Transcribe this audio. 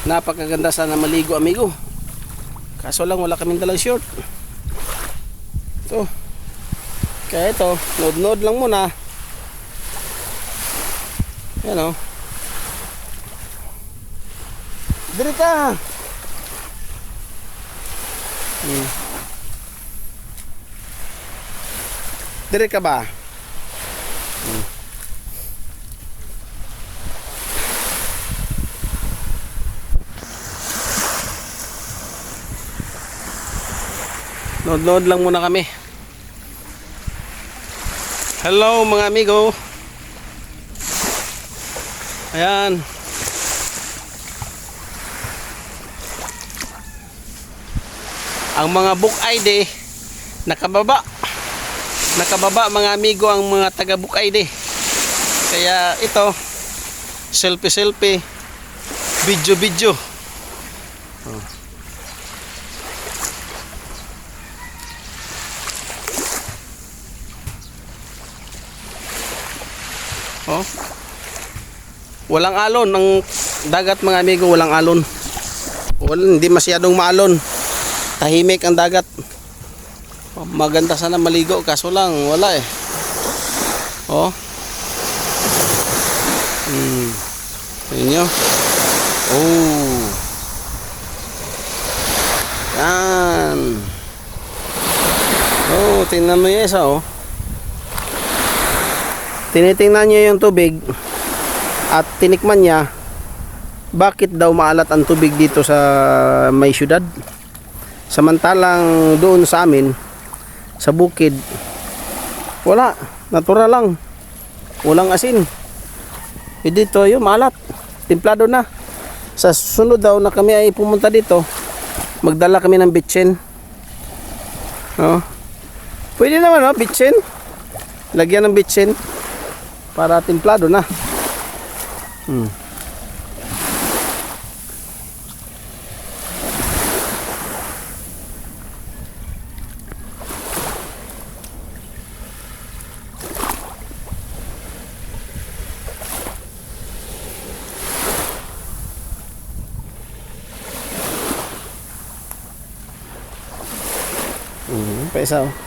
Napakaganda sana maligo, amigo. Kaso lang wala kaming dalang short. Ito. Kaya ito, nod-nod lang muna. Yan o. Diri ka. Diri ka ba? Nod-nod lang muna kami. Hello mga amigo. Ayan. Ang mga Bukayde nakababa. Nakababa mga amigo ang mga taga Bukayde. Kaya ito selfie, video. Oh. Walang alon ang dagat mga amigo, walang alon. Hindi masyadong maalon. Tahimik ang dagat. Maganda sana maligo kaso lang wala eh. Oh. Tingnan nyo. Oh. Yan. Oh, tingnan mo yung isa oh. Tinitingnan niya yung tubig at tinikman niya bakit daw maalat ang tubig dito sa may syudad, samantalang doon sa amin sa bukid wala, natural lang, walang asin. Dito yun maalat, timplado na. Sa sunod daw na kami ay pumunta dito, magdala kami ng bitsin. Pwede naman bitsin, lagyan ng bitsin para timplado na. Paisa oh.